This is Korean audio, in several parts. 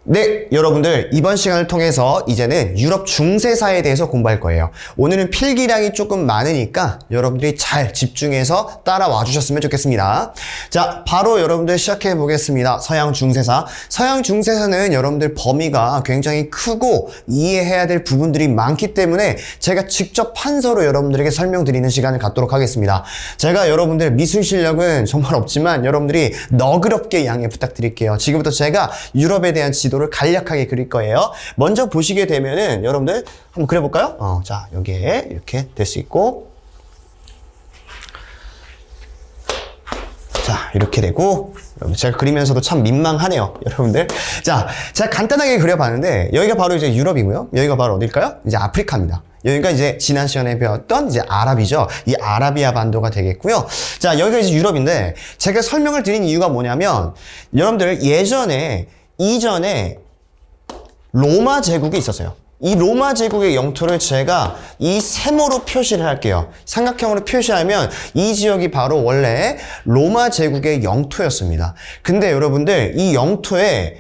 네, 여러분들 이번 시간을 통해서 이제는 유럽 중세사에 대해서 공부할 거예요. 오늘은 필기량이 조금 많으니까 여러분들이 잘 집중해서 따라와 주셨으면 좋겠습니다. 자, 바로 여러분들 시작해 보겠습니다. 서양 중세사. 서양 중세사는 여러분들 범위가 굉장히 크고 이해해야 될 부분들이 많기 때문에 제가 직접 판서로 여러분들에게 설명드리는 시간을 갖도록 하겠습니다. 제가 여러분들 미술 실력은 정말 없지만 여러분들이 너그럽게 양해 부탁드릴게요. 지금부터 제가 유럽에 대한 지도를 간략하게 그릴 거예요. 먼저 보시게 되면은 여러분들 한번 그려볼까요? 자, 여기에 이렇게 될 수 있고, 자, 이렇게 되고, 제가 그리면서도 참 민망하네요, 여러분들. 자, 제가 간단하게 그려봤는데 여기가 바로 이제 유럽이고요. 여기가 바로 어딜까요? 이제 아프리카입니다. 여기가 이제 지난 시간에 배웠던 이제 아랍이죠. 이 아라비아 반도가 되겠고요. 자, 여기가 이제 유럽인데 제가 설명을 드린 이유가 뭐냐면 여러분들 이전에 로마 제국이 있었어요. 이 로마 제국의 영토를 제가 이 세모로 표시를 할게요. 삼각형으로 표시하면 이 지역이 바로 원래 로마 제국의 영토였습니다. 근데 여러분들 이 영토에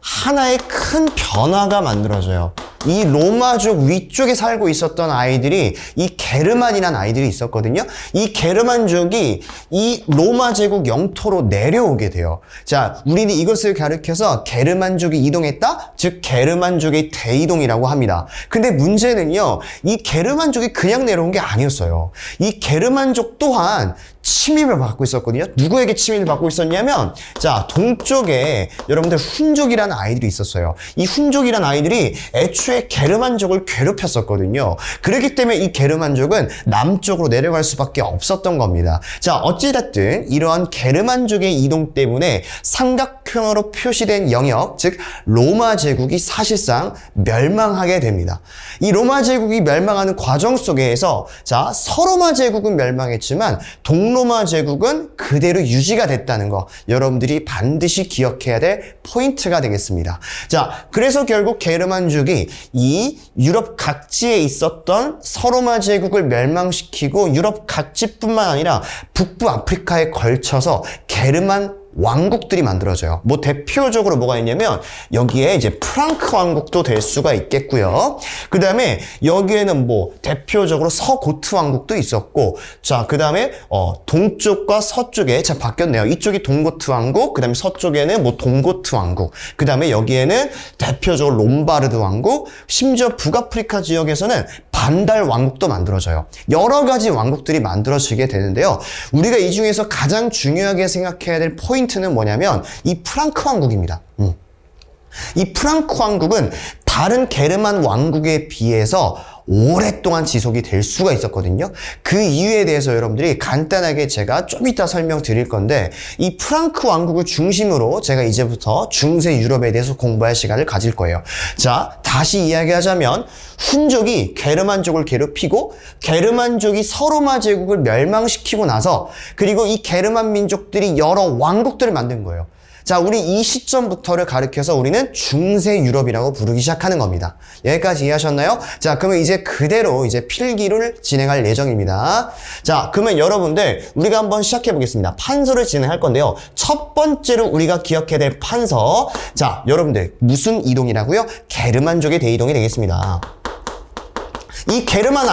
하나의 큰 변화가 만들어져요. 이 로마족 위쪽에 살고 있었던 아이들이 이 게르만이라는 아이들이 있었거든요. 이 게르만족이 이 로마 제국 영토로 내려오게 돼요. 자, 우리는 이것을 가리켜서 게르만족이 이동했다? 즉 게르만족의 대이동이라고 합니다. 근데 문제는요, 이 게르만족이 그냥 내려온 게 아니었어요. 이 게르만족 또한 침입을 받고 있었거든요. 누구에게 침입을 받고 있었냐면, 자, 동쪽에 여러분들 훈족이라는 아이들이 있었어요. 이 훈족이라는 아이들이 애초에 게르만족을 괴롭혔었거든요. 그렇기 때문에 이 게르만족은 남쪽으로 내려갈 수밖에 없었던 겁니다. 자, 어찌됐든 이러한 게르만족의 이동 때문에 삼각형으로 표시된 영역, 즉 로마 제국이 사실상 멸망하게 됩니다. 이 로마 제국이 멸망하는 과정 속에서, 자, 서로마 제국은 멸망했지만 동로마 제국은 그대로 유지가 됐다는 거 여러분들이 반드시 기억해야 될 포인트가 되겠습니다. 자, 그래서 결국 게르만족이 이 유럽 각지에 있었던 서로마 제국을 멸망시키고 유럽 각지뿐만 아니라 북부 아프리카에 걸쳐서 게르만 왕국들이 만들어져요. 뭐 대표적으로 뭐가 있냐면 여기에 이제 프랑크 왕국도 될 수가 있겠고요. 그 다음에 여기에는 뭐 대표적으로 서고트 왕국도 있었고, 자, 그 다음에 동쪽과 서쪽에, 자, 바뀌었네요. 이쪽이 동고트 왕국, 그 다음에 서쪽에는 뭐 동고트 왕국, 그 다음에 여기에는 대표적으로 롬바르드 왕국, 심지어 북아프리카 지역에서는 반달 왕국도 만들어져요. 여러 가지 왕국들이 만들어지게 되는데요. 우리가 이 중에서 가장 중요하게 생각해야 될 포인트는 뭐냐면 이 프랑크 왕국입니다. 이 프랑크 왕국은 다른 게르만 왕국에 비해서 오랫동안 지속이 될 수가 있었거든요. 그 이유에 대해서 여러분들이 간단하게 제가 좀 이따 설명드릴 건데, 이 프랑크 왕국을 중심으로 제가 이제부터 중세 유럽에 대해서 공부할 시간을 가질 거예요. 자, 다시 이야기하자면 훈족이 게르만족을 괴롭히고 게르만족이 서로마 제국을 멸망시키고 나서, 그리고 이 게르만 민족들이 여러 왕국들을 만든 거예요. 자, 우리 이 시점부터를 가리켜서 우리는 중세 유럽이라고 부르기 시작하는 겁니다. 여기까지 이해하셨나요? 자, 그러면 이제 그대로 이제 필기를 진행할 예정입니다. 자, 그러면 여러분들 우리가 한번 시작해 보겠습니다. 판서를 진행할 건데요. 첫 번째로 우리가 기억해야 될 판서. 자, 여러분들 무슨 이동이라고요? 게르만족의 대이동이 되겠습니다. 이 게르만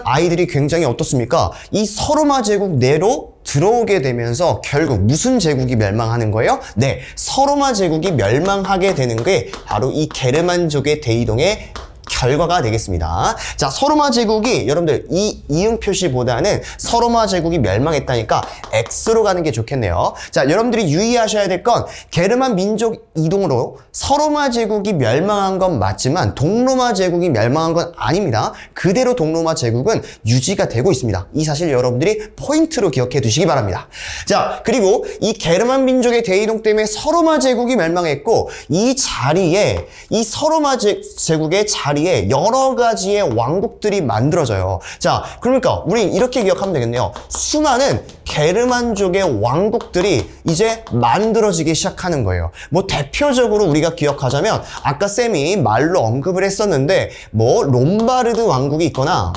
아이들이 굉장히 어떻습니까? 이 서로마 제국 내로 들어오게 되면서 결국 무슨 제국이 멸망하는 거예요? 네, 서로마 제국이 멸망하게 되는 게 바로 이 게르만족의 대이동의 결과가 되겠습니다. 자, 서로마 제국이 여러분들 이 이응 표시보다는 서로마 제국이 멸망했다니까 X로 가는 게 좋겠네요. 자, 여러분들이 유의하셔야 될 건 게르만 민족 이동으로 서로마 제국이 멸망한 건 맞지만 동로마 제국이 멸망한 건 아닙니다. 그대로 동로마 제국은 유지가 되고 있습니다. 이 사실 여러분들이 포인트로 기억해 두시기 바랍니다. 자, 그리고 이 게르만 민족의 대이동 때문에 서로마 제국이 멸망했고, 이 자리에 이 서로마 제국의 자리에 여러 가지의 왕국들이 만들어져요. 자, 그러니까 우리 이렇게 기억하면 되겠네요. 수많은 게르만족의 왕국들이 이제 만들어지기 시작하는 거예요. 뭐 대표적으로 우리가 기억하자면 아까 쌤이 말로 언급을 했었는데 뭐 롬바르드 왕국이 있거나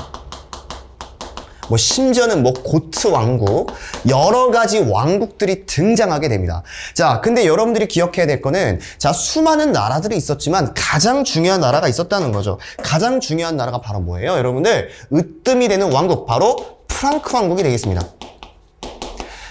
뭐 심지어는 뭐 고트 왕국, 여러 가지 왕국들이 등장하게 됩니다. 자, 근데 여러분들이 기억해야 될 거는, 자, 수많은 나라들이 있었지만 가장 중요한 나라가 있었다는 거죠. 가장 중요한 나라가 바로 뭐예요? 여러분들, 으뜸이 되는 왕국, 바로 프랑크 왕국이 되겠습니다.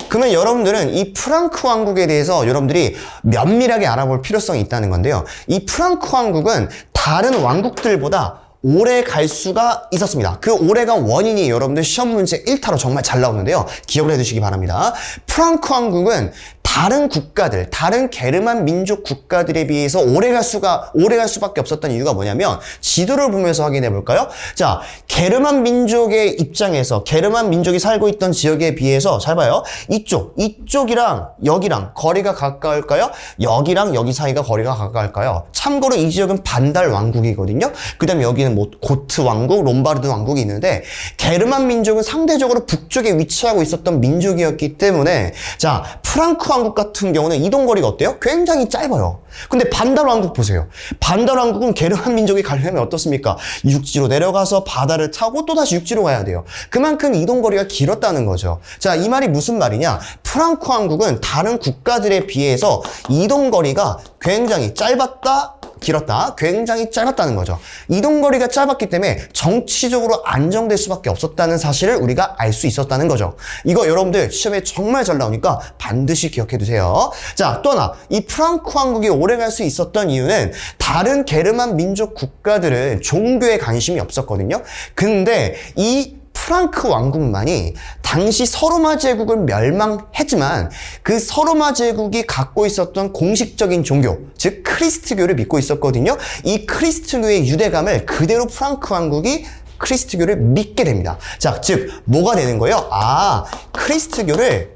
그러면 여러분들은 이 프랑크 왕국에 대해서 여러분들이 면밀하게 알아볼 필요성이 있다는 건데요. 이 프랑크 왕국은 다른 왕국들보다 오래 갈 수가 있었습니다. 그 오래간 원인이 여러분들 시험 문제 1타로 정말 잘 나오는데요. 기억을 해두시기 바랍니다. 프랑크 왕국은 다른 국가들, 다른 게르만 민족 국가들에 비해서 오래 갈 수밖에 없었던 이유가 뭐냐면, 지도를 보면서 확인해 볼까요? 자, 게르만 민족의 입장에서, 게르만 민족이 살고 있던 지역에 비해서, 잘 봐요. 이쪽이랑 여기랑 거리가 가까울까요? 여기랑 여기 사이가 거리가 가까울까요? 참고로 이 지역은 반달 왕국이거든요. 그 다음에 여기는 뭐 고트 왕국, 롬바르드 왕국이 있는데, 게르만 민족은 상대적으로 북쪽에 위치하고 있었던 민족이었기 때문에, 자, 프랑크 왕국 같은 경우는 이동거리가 어때요? 굉장히 짧아요. 근데 반달 왕국 보세요. 반달 왕국은 게르만 민족이 가려면 어떻습니까? 육지로 내려가서 바다를 타고 또다시 육지로 가야 돼요. 그만큼 이동거리가 길었다는 거죠. 자, 이 말이 무슨 말이냐? 프랑크 왕국은 다른 국가들에 비해서 이동거리가 굉장히 짧았다, 길었다, 굉장히 짧았다는 거죠. 이동거리가 짧았기 때문에 정치적으로 안정될 수밖에 없었다는 사실을 우리가 알 수 있었다는 거죠. 이거 여러분들 시험에 정말 잘 나오니까 반드시 기억해 두세요. 자, 또 하나, 이 프랑크 왕국이 오래 갈 수 있었던 이유는 다른 게르만 민족 국가들은 종교에 관심이 없었거든요. 근데 이 프랑크 왕국만이 당시 서로마 제국을 멸망했지만 그 서로마 제국이 갖고 있었던 공식적인 종교, 즉 크리스트교를 믿고 있었거든요. 이 크리스트교의 유대감을 그대로 프랑크 왕국이 크리스트교를 믿게 됩니다. 자, 즉 뭐가 되는 거예요? 아, 크리스트교를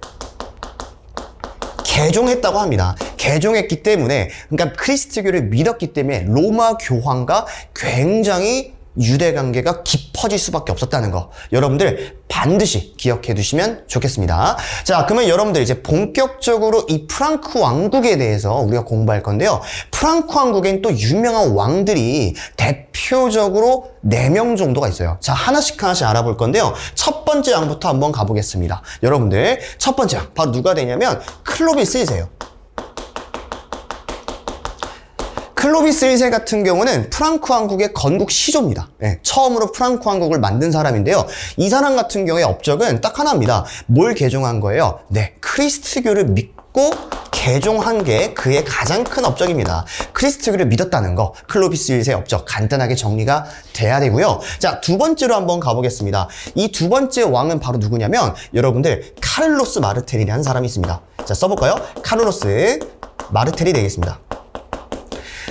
개종했다고 합니다. 개종했기 때문에, 그러니까 크리스트교를 믿었기 때문에 로마 교황과 굉장히 유대 관계가 깊어질 수밖에 없었다는 거, 여러분들 반드시 기억해 두시면 좋겠습니다. 자, 그러면 여러분들 이제 본격적으로 이 프랑크 왕국에 대해서 우리가 공부할 건데요. 프랑크 왕국엔 또 유명한 왕들이 대표적으로 4명 정도가 있어요. 자, 하나씩 알아볼 건데요. 첫 번째 왕부터 한번 가보겠습니다. 여러분들, 첫 번째 왕 바로 누가 되냐면 클로비스 1세예요. 클로비스 1세 같은 경우는 프랑크 왕국의 건국 시조입니다. 네, 처음으로 프랑크 왕국을 만든 사람인데요. 이 사람 같은 경우의 업적은 딱 하나입니다. 뭘 개종한 거예요? 네, 크리스트교를 믿고 개종한 게 그의 가장 큰 업적입니다. 크리스트교를 믿었다는 거, 클로비스 1세의 업적 간단하게 정리가 돼야 되고요. 자, 두 번째로 한번 가보겠습니다. 이 두 번째 왕은 바로 누구냐면, 여러분들 카를로스 마르텔이라는 사람이 있습니다. 자, 써볼까요? 카를로스 마르텔이 되겠습니다.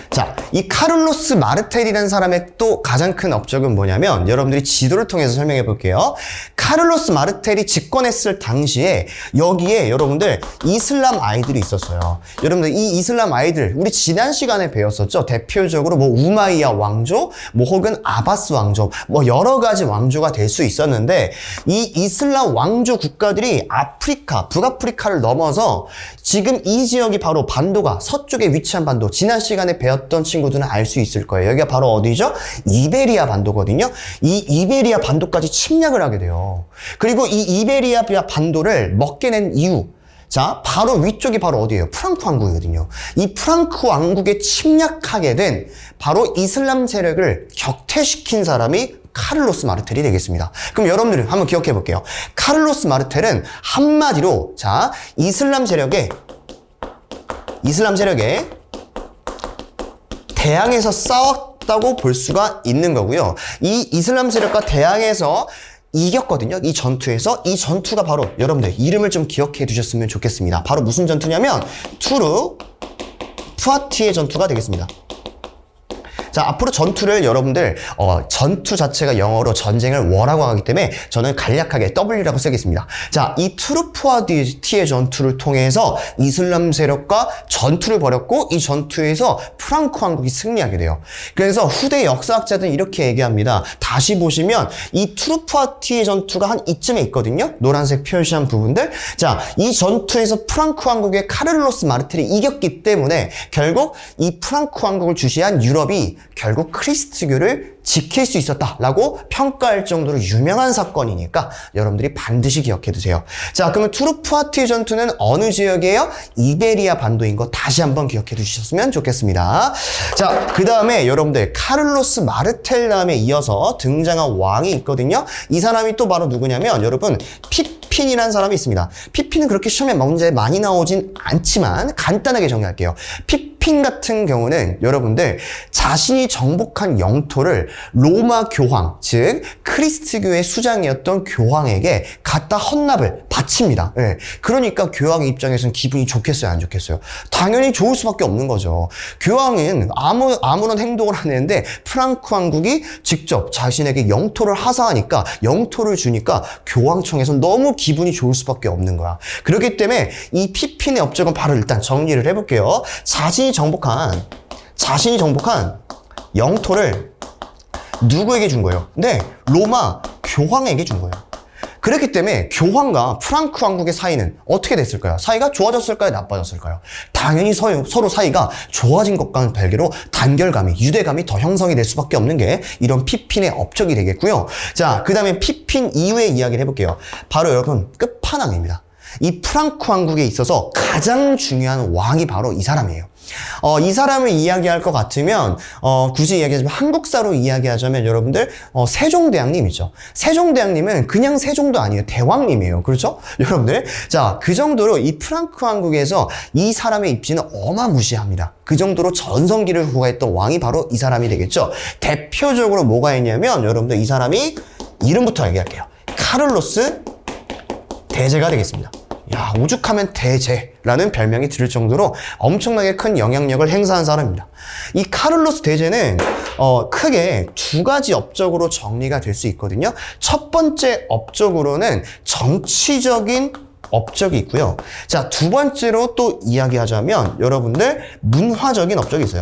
자, 이 카를로스 마르텔이라는 사람의 또 가장 큰 업적은 뭐냐면, 여러분들이 지도를 통해서 설명해 볼게요. 카를로스 마르텔이 집권했을 당시에 여기에 여러분들 이슬람 아이들이 있었어요. 여러분들 이 이슬람 아이들 우리 지난 시간에 배웠었죠. 대표적으로 뭐 우마이야 왕조, 뭐 혹은 아바스 왕조, 뭐 여러 가지 왕조가 될 수 있었는데, 이 이슬람 왕조 국가들이 아프리카, 북아프리카를 넘어서 지금 이 지역이 바로 반도가 서쪽에 위치한 반도, 지난 시간에 배웠던 친구들은 알 수 있을 거예요. 여기가 바로 어디죠? 이베리아 반도거든요. 이 이베리아 반도까지 침략을 하게 돼요. 그리고 이 이베리아 반도를 먹게 낸 이유, 자, 바로 위쪽이 바로 어디예요? 프랑크 왕국이거든요. 이 프랑크 왕국에 침략하게 된 바로 이슬람 세력을 격퇴시킨 사람이 카를로스 마르텔이 되겠습니다. 그럼 여러분들 한번 기억해 볼게요. 카를로스 마르텔은 한마디로, 자, 이슬람 세력에 대항해서 싸웠다고 볼 수가 있는 거고요. 이 이슬람 세력과 대항해서 이겼거든요. 이 전투에서. 이 전투가 바로 여러분들 이름을 좀 기억해 두셨으면 좋겠습니다. 바로 무슨 전투냐면 투르 푸아티에 전투가 되겠습니다. 자, 앞으로 전투를 여러분들 전투 자체가 영어로 전쟁을 워라고 하기 때문에 저는 간략하게 W라고 쓰겠습니다. 자, 이 투르푸아티의 전투를 통해서 이슬람 세력과 전투를 벌였고, 이 전투에서 프랑크 왕국이 승리하게 돼요. 그래서 후대 역사학자들은 이렇게 얘기합니다. 다시 보시면 이 투르푸아티의 전투가 한 이쯤에 있거든요. 노란색 표시한 부분들. 자, 이 전투에서 프랑크 왕국의 카를로스 마르텔이 이겼기 때문에 결국 이 프랑크 왕국을 주시한 유럽이 결국 크리스트교를 지킬 수 있었다라고 평가할 정도로 유명한 사건이니까 여러분들이 반드시 기억해 두세요. 자, 그러면 투르푸아트 전투는 어느 지역이에요? 이베리아 반도인 거 다시 한번 기억해 두셨으면 좋겠습니다. 자, 그 다음에 여러분들 카를로스 마르텔 다음에 이어서 등장한 왕이 있거든요. 이 사람이 또 바로 누구냐면 여러분 피핀이라는 사람이 있습니다. 피핀은 그렇게 시험에 문제 많이 나오진 않지만 간단하게 정리할게요. 피핀 같은 경우는 여러분들 자신이 정복한 영토를 로마 교황, 즉 크리스트교의 수장이었던 교황에게 갖다 헌납을 바칩니다. 네. 그러니까 교황의 입장에서는 기분이 좋겠어요, 안 좋겠어요? 당연히 좋을 수밖에 없는 거죠. 교황은 아무런 행동을 안 했는데 프랑크 왕국이 직접 자신에게 영토를 하사하니까, 영토를 주니까 교황청에서는 너무 기분이 좋을 수밖에 없는 거야. 그렇기 때문에 이 피핀의 업적은 바로 일단 정리를 해볼게요. 자신이 정복한 영토를 누구에게 준 거예요? 네, 로마 교황에게 준 거예요. 그렇기 때문에 교황과 프랑크 왕국의 사이는 어떻게 됐을까요? 사이가 좋아졌을까요? 나빠졌을까요? 당연히 서로 사이가 좋아진 것과는 별개로 단결감이, 유대감이 더 형성이 될 수밖에 없는 게 이런 피핀의 업적이 되겠고요. 자, 그 다음에 피핀 이후의 이야기를 해볼게요. 바로 여러분 끝판왕입니다. 이 프랑크 왕국에 있어서 가장 중요한 왕이 바로 이 사람이에요. 이 사람을 이야기할 것 같으면 굳이 이야기하자면 한국사로 이야기하자면 여러분들 세종대왕님이죠. 세종대왕님은 그냥 세종도 아니에요. 대왕님이에요. 그렇죠? 여러분들, 자, 그 정도로 이 프랑크 왕국에서 이 사람의 입지는 어마무시합니다. 그 정도로 전성기를 구가했던 왕이 바로 이 사람이 되겠죠. 대표적으로 뭐가 있냐면 여러분들 이 사람이 이름부터 얘기할게요. 카를로스 대제가 되겠습니다. 야, 오죽하면 대제라는 별명이 들을 정도로 엄청나게 큰 영향력을 행사한 사람입니다. 이 카를로스 대제는 크게 두 가지 업적으로 정리가 될 수 있거든요. 첫 번째 업적으로는 정치적인 업적이 있고요. 자, 두 번째로 또 이야기하자면 여러분들 문화적인 업적이 있어요.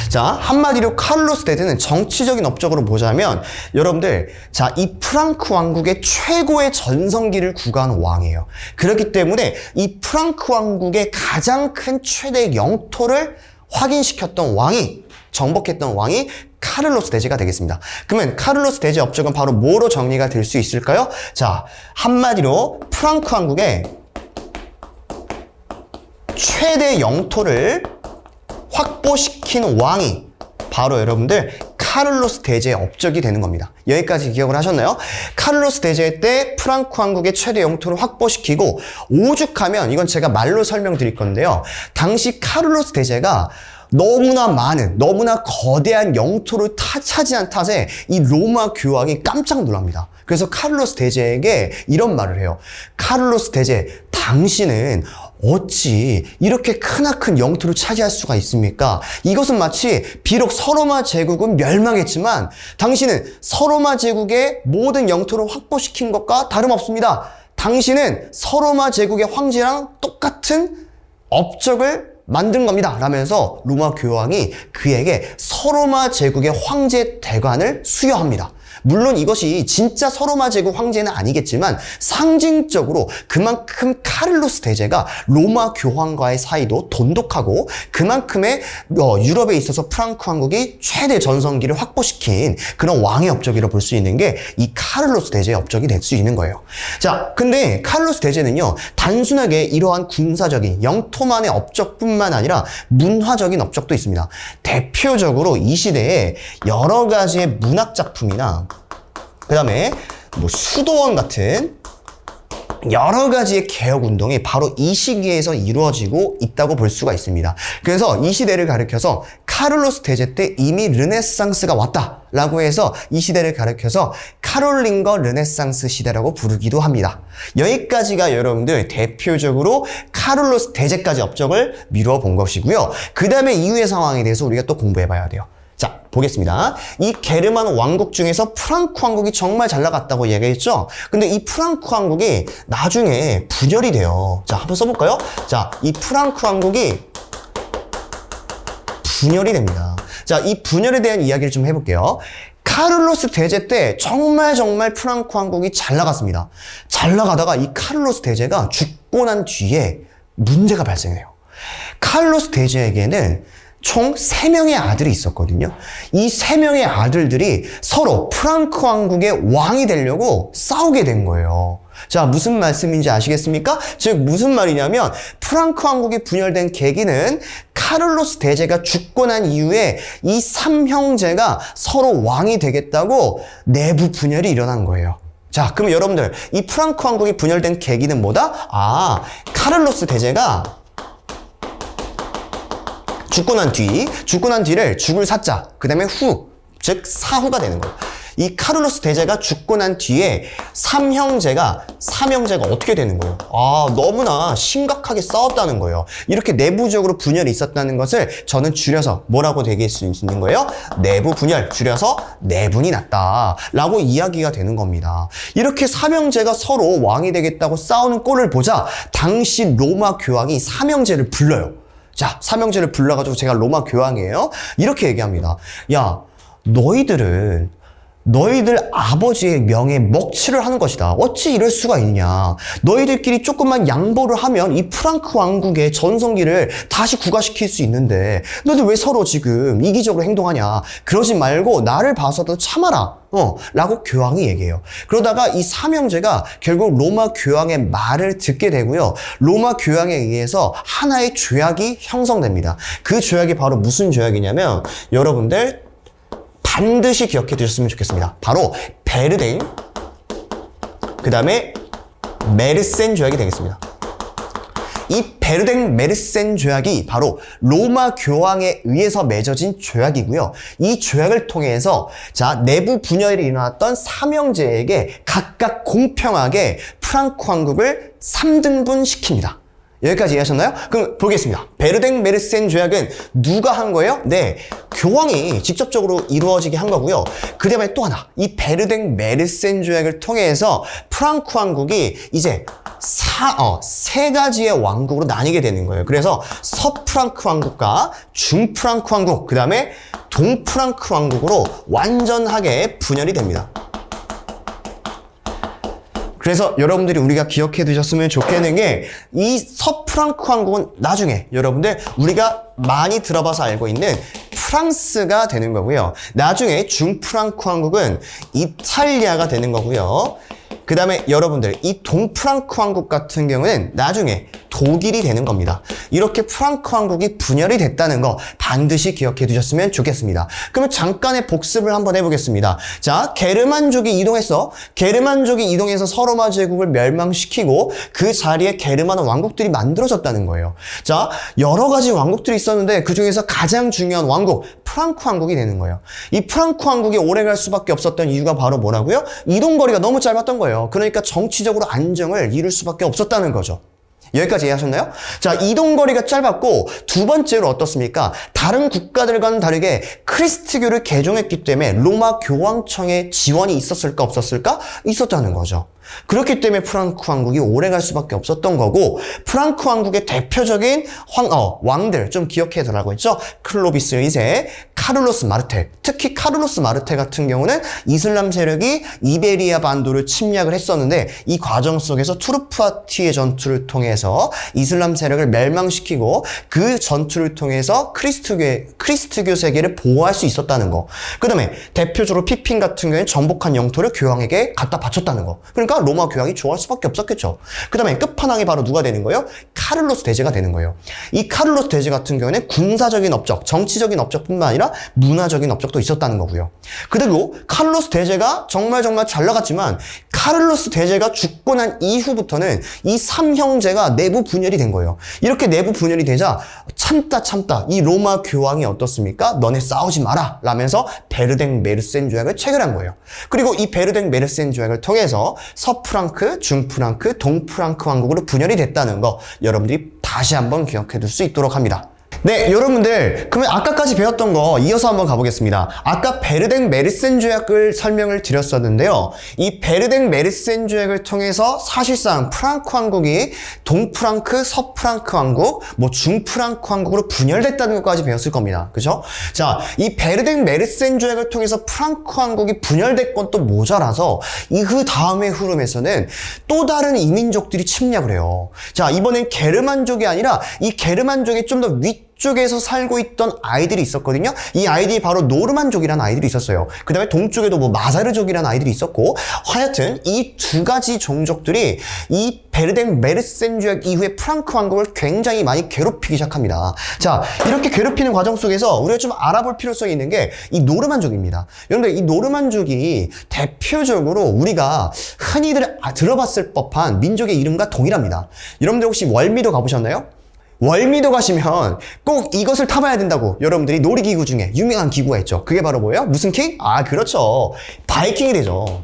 자, 한마디로 카를로스 대제는 정치적인 업적으로 보자면 여러분들, 자, 이 프랑크 왕국의 최고의 전성기를 구가한 왕이에요. 그렇기 때문에 이 프랑크 왕국의 가장 큰 최대 영토를 확인시켰던 왕이, 정복했던 왕이 카를로스 대제가 되겠습니다. 그러면 카를로스 대제 업적은 바로 뭐로 정리가 될 수 있을까요? 자, 한마디로 프랑크 왕국의 최대 영토를 확보시킨 왕이 바로 여러분들 카를로스 대제의 업적이 되는 겁니다. 여기까지 기억을 하셨나요? 카를로스 대제 때 프랑크 왕국의 최대 영토를 확보시키고 오죽하면, 이건 제가 말로 설명드릴 건데요. 당시 카를로스 대제가 너무나 많은, 너무나 거대한 영토를 차지한 탓에 이 로마 교황이 깜짝 놀랍니다. 그래서 카를로스 대제에게 이런 말을 해요. 카를로스 대제, 당신은 어찌 이렇게 크나큰 영토를 차지할 수가 있습니까? 이것은 마치 비록 서로마 제국은 멸망했지만 당신은 서로마 제국의 모든 영토를 확보시킨 것과 다름없습니다. 당신은 서로마 제국의 황제랑 똑같은 업적을 만든 겁니다. 라면서 로마 교황이 그에게 서로마 제국의 황제 대관을 수여합니다. 물론 이것이 진짜 서로마 제국 황제는 아니겠지만 상징적으로 그만큼 카를로스 대제가 로마 교황과의 사이도 돈독하고 그만큼의 유럽에 있어서 프랑크 왕국이 최대 전성기를 확보시킨 그런 왕의 업적이라 볼 수 있는 게 이 카를로스 대제의 업적이 될 수 있는 거예요. 자, 근데 카를로스 대제는요, 단순하게 이러한 군사적인 영토만의 업적뿐만 아니라 문화적인 업적도 있습니다. 대표적으로 이 시대에 여러 가지의 문학 작품이나 그 다음에 뭐 수도원 같은 여러 가지의 개혁 운동이 바로 이 시기에서 이루어지고 있다고 볼 수가 있습니다. 그래서 이 시대를 가리켜서 카를로스 대제 때 이미 르네상스가 왔다라고 해서 이 시대를 가리켜서 카롤링거 르네상스 시대라고 부르기도 합니다. 여기까지가 여러분들 대표적으로 카를로스 대제까지 업적을 미루어 본 것이고요. 그 다음에 이후의 상황에 대해서 우리가 또 공부해 봐야 돼요. 자, 보겠습니다. 이 게르만 왕국 중에서 프랑크 왕국이 정말 잘 나갔다고 얘기했죠? 근데 이 프랑크 왕국이 나중에 분열이 돼요. 자, 한번 써볼까요? 자, 이 프랑크 왕국이 분열이 됩니다. 자, 이 분열에 대한 이야기를 좀 해볼게요. 카를로스 대제 때 정말 프랑크 왕국이 잘 나갔습니다. 잘 나가다가 이 카를로스 대제가 죽고 난 뒤에 문제가 발생해요. 카를로스 대제에게는 총 3명의 아들이 있었거든요. 이 3명의 아들들이 서로 프랑크 왕국의 왕이 되려고 싸우게 된 거예요. 자, 무슨 말씀인지 아시겠습니까? 즉 무슨 말이냐면 프랑크 왕국이 분열된 계기는 카를로스 대제가 죽고 난 이후에 이 3형제가 서로 왕이 되겠다고 내부 분열이 일어난 거예요. 자, 그럼 여러분들 이 프랑크 왕국이 분열된 계기는 뭐다? 아, 카를로스 대제가 죽고 난 뒤를 죽을 사자, 그 다음에 후, 즉 사후가 되는 거예요. 이 카를로스 대제가 죽고 난 뒤에 삼형제가 어떻게 되는 거예요? 아, 너무나 심각하게 싸웠다는 거예요. 이렇게 내부적으로 분열이 있었다는 것을 저는 줄여서 뭐라고 되게 수 있는 거예요? 내부 분열, 줄여서 내분이 났다라고 이야기가 되는 겁니다. 이렇게 삼형제가 서로 왕이 되겠다고 싸우는 꼴을 보자 당시 로마 교황이 삼형제를 불러요. 자, 삼형제를 불러가지고 제가 로마 교황이에요. 이렇게 얘기합니다. 야, 너희들 아버지의 명예에 먹칠을 하는 것이다. 어찌 이럴 수가 있냐. 너희들끼리 조금만 양보를 하면 이 프랑크 왕국의 전성기를 다시 국가시킬 수 있는데 너희들 왜 서로 지금 이기적으로 행동하냐. 그러지 말고 나를 봐서도 참아라. 라고 교황이 얘기해요. 그러다가 이 삼형제가 결국 로마 교황의 말을 듣게 되고요. 로마 교황에 의해서 하나의 조약이 형성됩니다. 그 조약이 바로 무슨 조약이냐면 여러분들 반드시 기억해 두셨으면 좋겠습니다. 바로 베르댕, 그 다음에 메르센 조약이 되겠습니다. 이 베르댕 메르센 조약이 바로 로마 교황에 의해서 맺어진 조약이고요. 이 조약을 통해서 자, 내부 분열이 일어났던 삼형제에게 각각 공평하게 프랑크 왕국을 3등분 시킵니다. 여기까지 이해하셨나요? 그럼 보겠습니다. 베르댕 메르센 조약은 누가 한 거예요? 네, 교황이 직접적으로 이루어지게 한 거고요. 그 다음에 또 하나, 이 베르댕 메르센 조약을 통해서 프랑크 왕국이 이제 세 가지의 왕국으로 나뉘게 되는 거예요. 그래서 서프랑크 왕국과 중프랑크 왕국, 그 다음에 동프랑크 왕국으로 완전하게 분열이 됩니다. 그래서 여러분들이 우리가 기억해 두셨으면 좋겠는 게 이 서프랑크 왕국은 나중에 여러분들 우리가 많이 들어봐서 알고 있는 프랑스가 되는 거고요. 나중에 중프랑크 왕국은 이탈리아가 되는 거고요. 그 다음에 여러분들 이 동프랑크 왕국 같은 경우는 나중에 독일이 되는 겁니다. 이렇게 프랑크 왕국이 분열이 됐다는 거 반드시 기억해 두셨으면 좋겠습니다. 그러면 잠깐의 복습을 한번 해보겠습니다. 자, 게르만족이 이동해서 서로마 제국을 멸망시키고 그 자리에 게르만 왕국들이 만들어졌다는 거예요. 자, 여러 가지 왕국들이 있었는데 그 중에서 가장 중요한 왕국, 프랑크 왕국이 되는 거예요. 이 프랑크 왕국이 오래갈 수밖에 없었던 이유가 바로 뭐라고요? 이동거리가 너무 짧았던 거예요. 그러니까 정치적으로 안정을 이룰 수밖에 없었다는 거죠. 여기까지 이해하셨나요? 자, 이동거리가 짧았고 두 번째로 어떻습니까? 다른 국가들과는 다르게 크리스트교를 개종했기 때문에 로마 교황청의 지원이 있었을까 없었을까? 있었다는 거죠. 그렇기 때문에 프랑크 왕국이 오래갈 수밖에 없었던 거고, 프랑크 왕국의 대표적인 왕들 좀 기억해 두라고 했죠. 클로비스 2세, 카를로스 마르텔, 특히 카를로스 마르텔 같은 경우는 이슬람 세력이 이베리아 반도를 침략을 했었는데 이 과정 속에서 투르푸아티의 전투를 통해서 이슬람 세력을 멸망시키고 그 전투를 통해서 크리스트교 세계를 보호할 수 있었다는 거. 그 다음에 대표적으로 피핀 같은 경우에는 정복한 영토를 교황에게 갖다 바쳤다는 거. 그러니까 로마 교황이 좋아할 수밖에 없었겠죠. 그 다음에 끝판왕이 바로 누가 되는 거예요? 카를로스 대제가 되는 거예요. 이 카를로스 대제 같은 경우에는 군사적인 업적, 정치적인 업적뿐만 아니라 문화적인 업적도 있었다는 거고요. 그리고 카를로스 대제가 정말 잘 나갔지만 카를로스 대제가 죽고 난 이후부터는 이 삼형제가 내부 분열이 된 거예요. 이렇게 내부 분열이 되자 참다 이 로마 교황이 어떻습니까? 너네 싸우지 마라 라면서 베르댕 메르센 조약을 체결한 거예요. 그리고 이 베르댕 메르센 조약을 통해서 서프랑크, 중프랑크, 동프랑크 왕국으로 분열이 됐다는 거 여러분들이 다시 한번 기억해 둘 수 있도록 합니다. 네, 여러분들 그러면 아까까지 배웠던 거 이어서 한번 가보겠습니다. 아까 베르댕 메르센 조약을 설명을 드렸었는데요. 이 베르댕 메르센 조약을 통해서 사실상 프랑크 왕국이 동프랑크, 서프랑크 왕국, 중프랑크 왕국으로 분열됐다는 것까지 배웠을 겁니다. 그죠? 자, 이 베르댕 메르센 조약을 통해서 프랑크 왕국이 분열된 건 또 모자라서 그 다음의 흐름에서는 또 다른 이민족들이 침략을 해요. 자, 이번엔 게르만족이 아니라 이 게르만족이 좀 더 북쪽에서 살고 있던 아이들이 있었거든요. 이 아이들이 바로 노르만족이라는 아이들이 있었어요. 그 다음에 동쪽에도 뭐 마사르족이라는 아이들이 있었고, 하여튼 이 두 가지 종족들이 이 베르댕 메르센 조약 이후에 프랑크 왕국을 굉장히 많이 괴롭히기 시작합니다. 자, 이렇게 괴롭히는 과정 속에서 우리가 좀 알아볼 필요성이 있는 게 이 노르만족입니다. 여러분들, 이 노르만족이 대표적으로 우리가 흔히들 들어봤을 법한 민족의 이름과 동일합니다. 여러분들 혹시 월미도 가보셨나요? 월미도 가시면 꼭 이것을 타봐야 된다고 여러분들이 놀이기구 중에 유명한 기구가 있죠. 그게 바로 뭐예요? 무슨 킹? 아, 그렇죠. 바이킹이 되죠.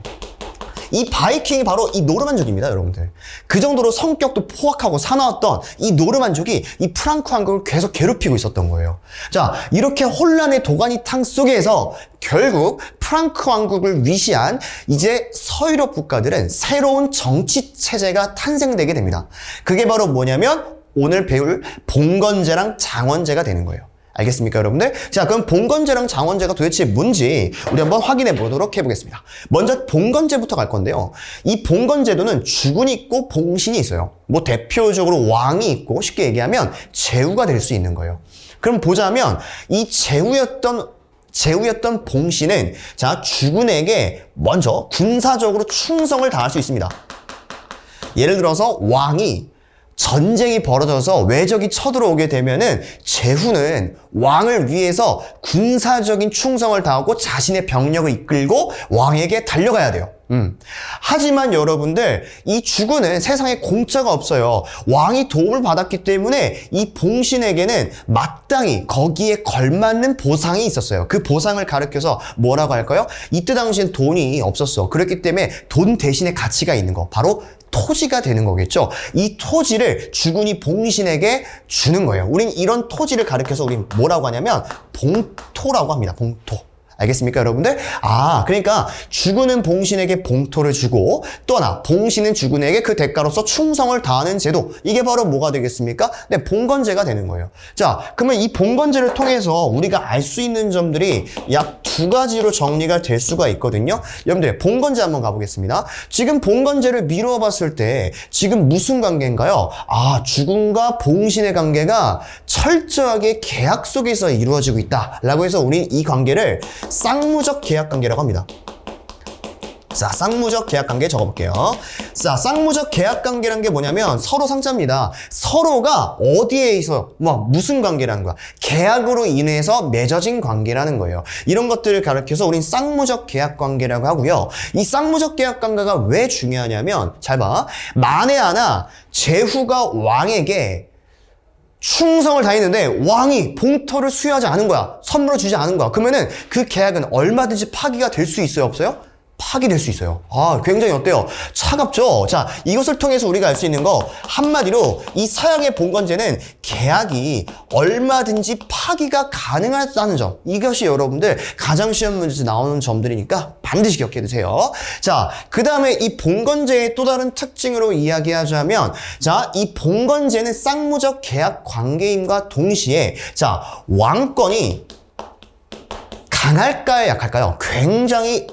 이 바이킹이 바로 이 노르만족입니다, 여러분들. 그 정도로 성격도 포악하고 사나웠던 이 노르만족이 이 프랑크 왕국을 계속 괴롭히고 있었던 거예요. 자, 이렇게 혼란의 도가니탕 속에서 결국 프랑크 왕국을 위시한 이제 서유럽 국가들은 새로운 정치 체제가 탄생되게 됩니다. 그게 바로 뭐냐면 오늘 배울 봉건제랑 장원제가 되는 거예요. 알겠습니까, 여러분들? 자, 그럼 봉건제랑 장원제가 도대체 뭔지 우리 한번 확인해 보도록 해보겠습니다. 먼저 봉건제부터 갈 건데요. 이 봉건제도는 주군이 있고 봉신이 있어요. 뭐 대표적으로 왕이 있고 쉽게 얘기하면 제후가 될 수 있는 거예요. 그럼 보자면 이 제후였던 봉신은 자, 주군에게 먼저 군사적으로 충성을 다할 수 있습니다. 예를 들어서 왕이 전쟁이 벌어져서 외적이 쳐들어오게 되면은 제후는 왕을 위해서 군사적인 충성을 다하고 자신의 병력을 이끌고 왕에게 달려가야 돼요. 하지만 여러분들, 이 주군은 세상에 공짜가 없어요. 왕이 도움을 받았기 때문에 이 봉신에게는 마땅히 거기에 걸맞는 보상이 있었어요. 그 보상을 가리켜서 뭐라고 할까요? 이때 당시엔 돈이 없었어. 그렇기 때문에 돈 대신에 가치가 있는 거, 바로 토지가 되는 거겠죠. 이 토지를 주군이 봉신에게 주는 거예요. 우린 이런 토지를 가리켜서 우린 뭐라고 하냐면 봉토라고 합니다. 봉토. 알겠습니까, 여러분들? 아, 그러니까 주군은 봉신에게 봉토를 주고 또 하나 봉신은 주군에게 그 대가로서 충성을 다하는 제도. 이게 바로 뭐가 되겠습니까? 네, 봉건제가 되는 거예요. 자, 그러면 이 봉건제를 통해서 우리가 알 수 있는 점들이 약 두 가지로 정리가 될 수가 있거든요. 여러분들, 봉건제 한번 가보겠습니다. 지금 봉건제를 미루어 봤을 때 지금 무슨 관계인가요? 아, 주군과 봉신의 관계가 철저하게 계약 속에서 이루어지고 있다라고 해서 우리는 이 관계를 쌍무적 계약 관계라고 합니다. 자, 쌍무적 계약 관계 적어볼게요. 자, 쌍무적 계약 관계란 게 뭐냐면 서로 상자입니다. 서로가 어디에 있어? 무슨 관계라는 거야? 계약으로 인해서 맺어진 관계라는 거예요. 이런 것들을 가르쳐서 우린 쌍무적 계약 관계라고 하고요. 이 쌍무적 계약 관계가 왜 중요하냐면, 잘 봐. 만에 하나 제후가 왕에게 충성을 다했는데 왕이 봉토를 수여하지 않은 거야. 선물을 주지 않은 거야. 그러면은 그 계약은 얼마든지 파기가 될 수 있어요, 없어요? 파기될 수 있어요. 아, 굉장히 어때요? 차갑죠? 자, 이것을 통해서 우리가 알 수 있는 거, 한마디로 이 서양의 봉건제는 계약이 얼마든지 파기가 가능하다는 점. 이것이 여러분들 가장 시험 문제에서 나오는 점들이니까 반드시 기억해 두세요. 자, 그 다음에 이 봉건제의 또 다른 특징으로 이야기하자면, 자, 이 봉건제는 쌍무적 계약 관계임과 동시에, 자, 왕권이 강할까요, 약할까요? 굉장히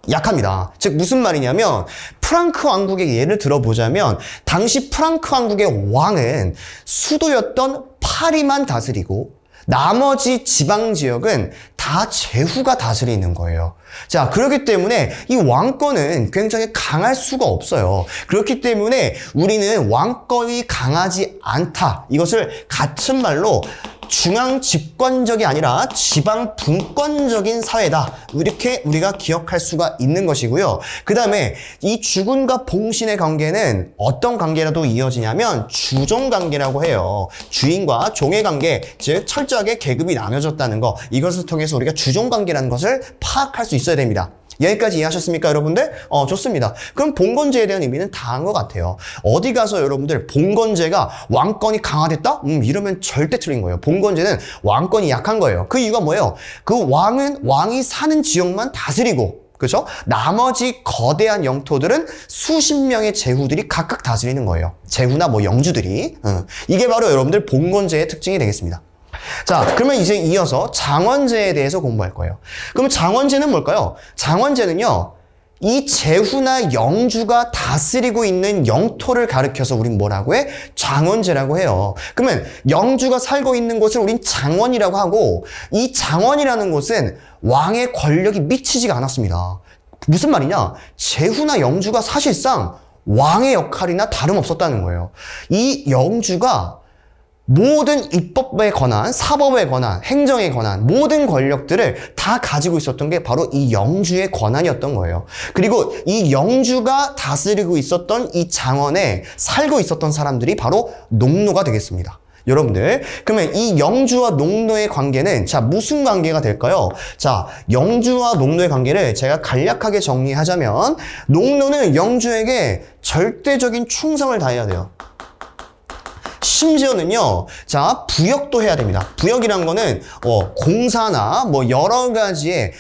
약합니다. 즉 무슨 말이냐면, 프랑크 왕국의 예를 들어보자면 당시 프랑크 왕국의 왕은 수도였던 파리만 다스리고 나머지 지방 지역은 다 제후가 다스리는 거예요. 자, 그렇기 때문에 이 왕권은 굉장히 강할 수가 없어요. 그렇기 때문에 우리는 왕권이 강하지 않다, 이것을 같은 말로 중앙 집권적이 아니라 지방 분권적인 사회다, 이렇게 우리가 기억할 수가 있는 것이고요. 그 다음에 이 주군과 봉신의 관계는 어떤 관계라도 이어지냐면 주종 관계라고 해요. 주인과 종의 관계, 즉 철저하게 계급이 나눠졌다는 거, 이것을 통해서 우리가 주종 관계라는 것을 파악할 수 있어야 됩니다. 여기까지 이해하셨습니까, 여러분들? 좋습니다. 그럼 봉건제에 대한 의미는 다 한 것 같아요. 어디 가서 여러분들 봉건제가 왕권이 강화됐다? 이러면 절대 틀린 거예요. 봉건제는 왕권이 약한 거예요. 그 이유가 뭐예요? 그 왕이 사는 지역만 다스리고, 그렇죠? 나머지 거대한 영토들은 수십 명의 제후들이 각각 다스리는 거예요. 제후나 영주들이. 이게 바로 여러분들 봉건제의 특징이 되겠습니다. 자, 그러면 이제 이어서 장원제에 대해서 공부할 거예요. 그럼 장원제는 뭘까요? 장원제는요, 이 제후나 영주가 다스리고 있는 영토를 가리켜서 우린 뭐라고 해? 장원제라고 해요. 그러면 영주가 살고 있는 곳을 우린 장원이라고 하고, 이 장원이라는 곳은 왕의 권력이 미치지가 않았습니다. 무슨 말이냐? 제후나 영주가 사실상 왕의 역할이나 다름없었다는 거예요. 이 영주가 모든 입법의 권한, 사법의 권한, 행정의 권한, 모든 권력들을 다 가지고 있었던 게 바로 이 영주의 권한이었던 거예요. 그리고 이 영주가 다스리고 있었던 이 장원에 살고 있었던 사람들이 바로 농노가 되겠습니다. 여러분들, 그러면 이 영주와 농노의 관계는 자 무슨 관계가 될까요? 자, 영주와 농노의 관계를 제가 간략하게 정리하자면, 농노는 영주에게 절대적인 충성을 다해야 돼요. 심지어는요, 자, 부역도 해야 됩니다. 부역이란 거는, 공사나 뭐 여러 가지의,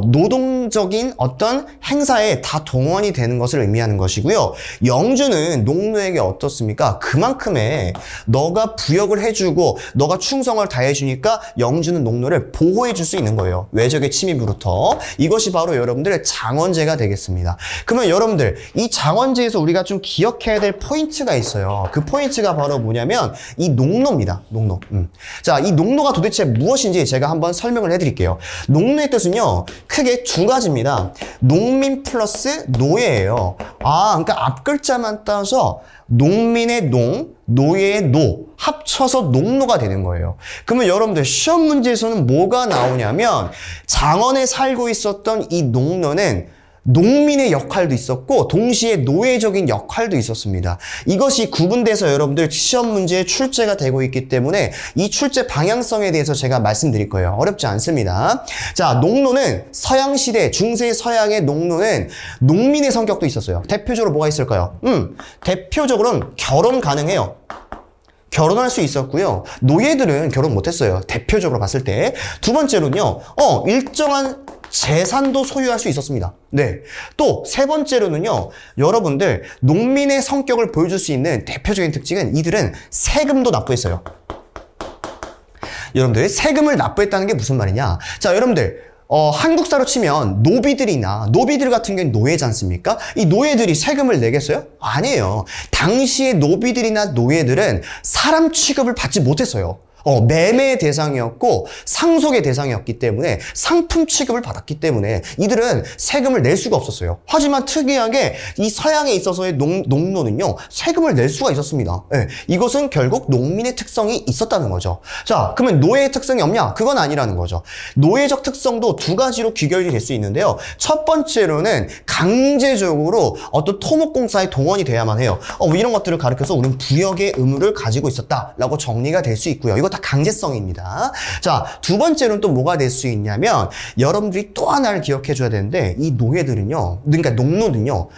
노동적인 어떤 행사에 다 동원이 되는 것을 의미하는 것이고요. 영주는 농노에게 어떻습니까? 그만큼의 너가 부역을 해주고, 너가 충성을 다해주니까 영주는 농노를 보호해줄 수 있는 거예요. 외적의 침입으로부터. 이것이 바로 여러분들의 장원제가 되겠습니다. 그러면 여러분들, 이 장원제에서 우리가 좀 기억해야 될 포인트가 있어요. 그 포인트가 바로 뭐냐면, 이 농노입니다. 농노. 자, 이 농노가 도대체 무엇인지 제가 한번 설명을 해드릴게요. 농노의 뜻은요, 크게 두 가지입니다. 농민 플러스 노예예요. 그러니까 앞글자만 따서 농민의 농, 노예의 노 합쳐서 농노가 되는 거예요. 그러면 여러분들 시험 문제에서는 뭐가 나오냐면, 장원에 살고 있었던 이 농노는 농민의 역할도 있었고 동시에 노예적인 역할도 있었습니다. 이것이 구분돼서 여러분들 시험 문제에 출제가 되고 있기 때문에 이 출제 방향성에 대해서 제가 말씀드릴 거예요. 어렵지 않습니다. 자, 농노는 서양시대, 중세 서양의 농노는 농민의 성격도 있었어요. 대표적으로 뭐가 있을까요? 대표적으로는 결혼 가능해요. 결혼할 수 있었고요. 노예들은 결혼 못했어요. 대표적으로 봤을 때. 두 번째로는요, 일정한 재산도 소유할 수 있었습니다. 네. 또 세 번째로는요, 여러분들 농민의 성격을 보여줄 수 있는 대표적인 특징은 이들은 세금도 납부했어요. 여러분들 세금을 납부했다는 게 무슨 말이냐? 자, 여러분들 한국사로 치면 노비들 같은 경우는 노예지 않습니까? 이 노예들이 세금을 내겠어요? 아니에요. 당시의 노비들이나 노예들은 사람 취급을 받지 못했어요. 매매의 대상이었고 상속의 대상이었기 때문에 상품 취급을 받았기 때문에 이들은 세금을 낼 수가 없었어요. 하지만 특이하게 이 서양에 있어서의 농노는요, 세금을 낼 수가 있었습니다. 네, 이것은 결국 농민의 특성이 있었다는 거죠. 자, 그러면 노예의 특성이 없냐? 그건 아니라는 거죠. 노예적 특성도 두 가지로 귀결이 될 수 있는데요. 첫 번째로는 강제적으로 어떤 토목공사에 동원이 돼야만 해요. 이런 것들을 가리켜서 우리는 부역의 의무를 가지고 있었다라고 정리가 될 수 있고요. 이거 다 강제성입니다. 자, 두 번째로는 또 뭐가 될 수 있냐면, 여러분들이 또 하나를 기억해 줘야 되는데, 이 노예들은요, 그러니까 농노는요,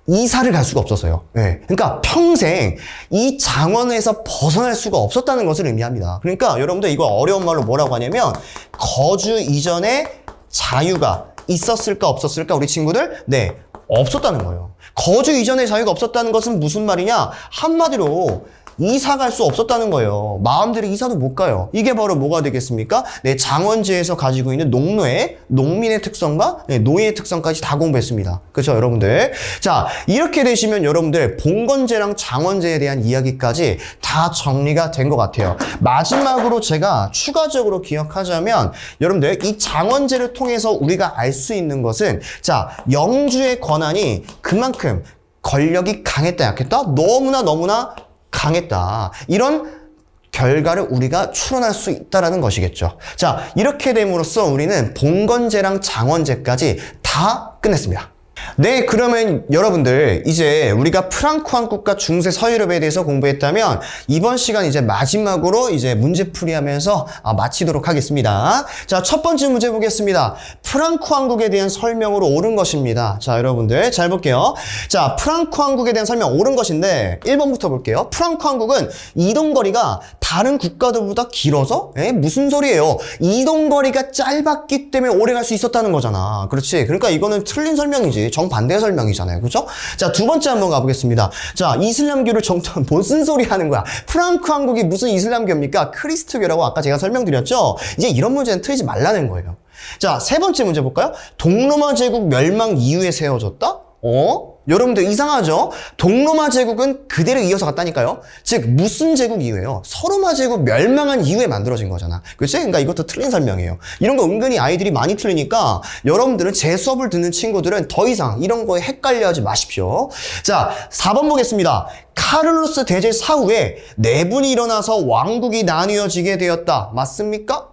이사를 갈 수가 없었어요. 네. 그러니까 평생 이 장원에서 벗어날 수가 없었다는 것을 의미합니다. 그러니까 여러분들 이거 어려운 말로 뭐라고 하냐면, 거주 이전에 자유가 있었을까 없었을까, 우리 친구들? 네, 없었다는 거예요. 거주 이전에 자유가 없었다는 것은 무슨 말이냐? 한마디로 이사 갈 수 없었다는 거예요. 마음대로 이사도 못 가요. 이게 바로 뭐가 되겠습니까? 네, 장원제에서 가지고 있는 농노의, 농민의 특성과 노예의 특성까지 다 공부했습니다. 그렇죠, 여러분들? 자, 이렇게 되시면 여러분들 봉건제랑 장원제에 대한 이야기까지 다 정리가 된 것 같아요. 마지막으로 제가 추가적으로 기억하자면, 여러분들 이 장원제를 통해서 우리가 알 수 있는 것은, 자, 영주의 권한이 그만큼 권력이 강했다, 약했다? 너무나 강했다. 이런 결과를 우리가 추론할 수 있다는 것이겠죠. 자, 이렇게 됨으로써 우리는 봉건제랑 장원제까지 다 끝냈습니다. 네, 그러면 여러분들 이제 우리가 프랑크 왕국과 중세 서유럽에 대해서 공부했다면, 이번 시간 이제 마지막으로 이제 문제풀이 하면서 마치도록 하겠습니다. 자, 첫 번째 문제 보겠습니다. 프랑크 왕국에 대한 설명으로 옳은 것입니다. 자, 여러분들 잘 볼게요. 자, 프랑크 왕국에 대한 설명 옳은 것인데 1번부터 볼게요. 프랑크 왕국은 이동거리가 다른 국가들보다 길어서? 무슨 소리예요? 이동거리가 짧았기 때문에 오래 갈 수 있었다는 거잖아. 그렇지? 그러니까 이거는 틀린 설명이지. 정반대 설명이잖아요. 그죠? 자, 두 번째 한번 가보겠습니다. 자, 이슬람교를 무슨 소리 하는 거야? 프랑크 왕국이 무슨 이슬람교입니까? 크리스트교라고 아까 제가 설명드렸죠? 이제 이런 문제는 틀리지 말라는 거예요. 자, 세 번째 문제 볼까요? 동로마 제국 멸망 이후에 세워졌다? 여러분들 이상하죠? 동로마 제국은 그대로 이어서 갔다니까요. 즉 무슨 제국 이후에요? 서로마 제국 멸망한 이후에 만들어진 거잖아. 그치? 그러니까 이것도 틀린 설명이에요. 이런 거 은근히 아이들이 많이 틀리니까 여러분들은 제 수업을 듣는 친구들은 더 이상 이런 거에 헷갈려하지 마십시오. 자, 4번 보겠습니다. 카를로스 대제 사후에 내분이 일어나서 왕국이 나뉘어지게 되었다. 맞습니까?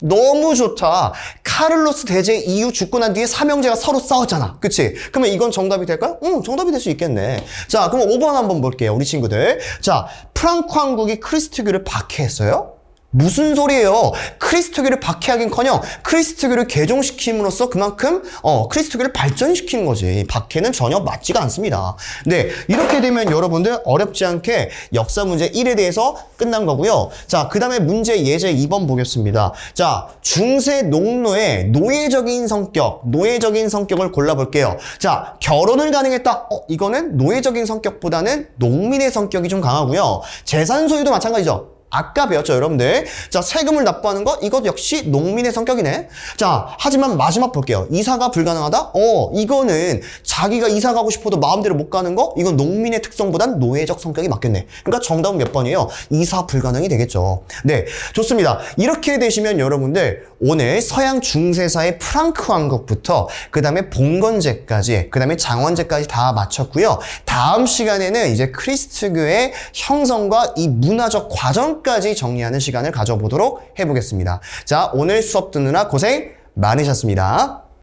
너무 좋다. 카를로스 대제 이후 죽고 난 뒤에 삼형제가 서로 싸웠잖아. 그치? 그러면 이건 정답이 될까요? 정답이 될 수 있겠네. 자, 그럼 5번 한번 볼게요. 우리 친구들. 자, 프랑크 왕국이 크리스트교를 박해했어요? 무슨 소리예요? 크리스트교를 박해하긴커녕 크리스트교를 개종시킴으로써 그만큼 크리스트교를 발전시키는 거지. 박해는 전혀 맞지가 않습니다. 네, 이렇게 되면 여러분들 어렵지 않게 역사 문제 1에 대해서 끝난 거고요. 자, 그 다음에 문제 예제 2번 보겠습니다. 자, 중세 농노의 노예적인 성격을 골라볼게요. 자, 결혼을 가능했다. 이거는 노예적인 성격보다는 농민의 성격이 좀 강하고요. 재산 소유도 마찬가지죠. 아까 배웠죠, 여러분들? 자, 세금을 납부하는 거, 이것 역시 농민의 성격이네. 자, 하지만 마지막 볼게요. 이사가 불가능하다? 이거는 자기가 이사 가고 싶어도 마음대로 못 가는 거? 이건 농민의 특성보단 노예적 성격이 맞겠네. 그러니까 정답은 몇 번이에요? 이사 불가능이 되겠죠. 네, 좋습니다. 이렇게 되시면 여러분들 오늘 서양 중세사의 프랑크 왕국부터 그 다음에 봉건제까지, 그 다음에 장원제까지 다 마쳤고요. 다음 시간에는 이제 크리스트교의 형성과 이 문화적 과정까지 정리하는 시간을 가져보도록 해보겠습니다. 자, 오늘 수업 듣느라 고생 많으셨습니다.